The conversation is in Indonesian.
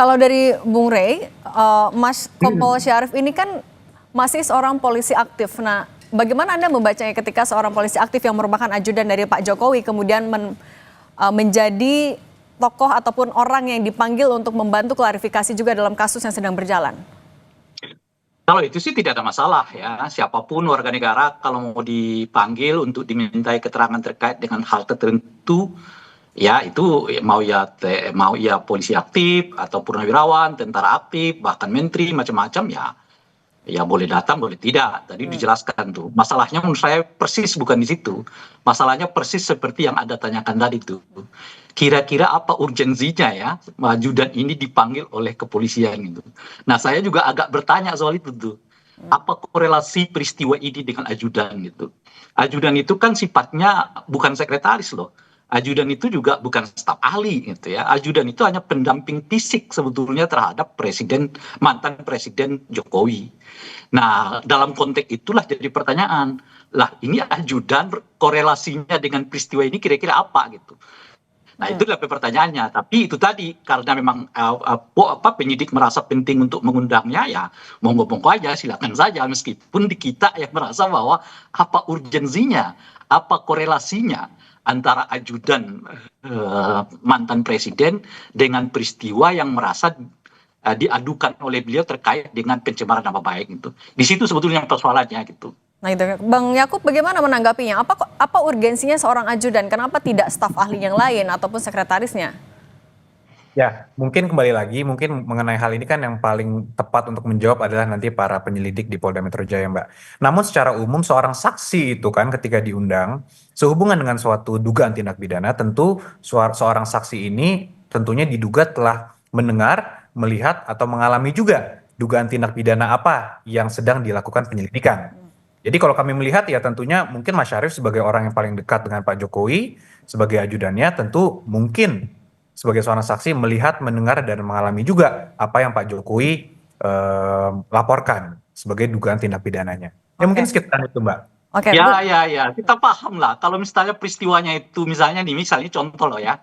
Kalau dari Bung Rey, Mas Kompol Syarif ini kan masih seorang polisi aktif. Nah, bagaimana Anda membacanya ketika seorang polisi aktif yang merupakan ajudan dari Pak Jokowi kemudian menjadi tokoh ataupun orang yang dipanggil untuk membantu klarifikasi juga dalam kasus yang sedang berjalan? Kalau itu sih tidak ada masalah ya, siapapun warga negara kalau mau dipanggil untuk dimintai keterangan terkait dengan hal tertentu, ya itu mau ya polisi aktif atau purnawirawan, tentara aktif, bahkan menteri macam-macam ya. Ya boleh datang, boleh tidak. Tadi dijelaskan tuh. Masalahnya menurut saya persis bukan di situ. Masalahnya persis seperti yang Anda tanyakan tadi tuh. Kira-kira apa urgensinya ya ajudan ini dipanggil oleh kepolisian gitu. Nah saya juga agak bertanya soal itu tuh. Apa korelasi peristiwa ini dengan ajudan gitu. Ajudan itu kan sifatnya bukan sekretaris loh. Ajudan itu juga bukan staf ahli gitu ya. Ajudan itu hanya pendamping fisik sebetulnya terhadap mantan presiden Jokowi. Nah, dalam konteks itulah jadi pertanyaan, lah ini ajudan korelasinya dengan peristiwa ini kira-kira apa gitu. Nah, itu adalah pertanyaannya. Tapi itu tadi karena memang penyidik merasa penting untuk mengundangnya ya monggo-monggo aja silakan saja meskipun di kita yang merasa bahwa apa urgensinya, apa korelasinya antara ajudan mantan presiden dengan peristiwa yang merasa diadukan oleh beliau terkait dengan pencemaran nama baik itu. Di situ sebetulnya persoalannya gitu. Nah itu, Bang Yakub bagaimana menanggapinya? Apa urgensinya seorang ajudan? Kenapa tidak staf ahli yang lain ataupun sekretarisnya? Ya, mungkin kembali lagi, mungkin mengenai hal ini kan yang paling tepat untuk menjawab adalah nanti para penyelidik di Polda Metro Jaya, Mbak. Namun secara umum seorang saksi itu kan ketika diundang, sehubungan dengan suatu dugaan tindak pidana, tentu seorang saksi ini tentunya diduga telah mendengar, melihat, atau mengalami juga dugaan tindak pidana apa yang sedang dilakukan penyelidikan. Jadi kalau kami melihat ya tentunya mungkin Mas Syarif sebagai orang yang paling dekat dengan Pak Jokowi, sebagai ajudannya tentu mungkin sebagai seorang saksi melihat, mendengar, dan mengalami juga apa yang Pak Jokowi laporkan sebagai dugaan tindak pidananya. Ya mungkin sekitar itu Mbak. Oke, Ya, kita paham lah. Kalau misalnya peristiwanya itu misalnya contoh loh ya.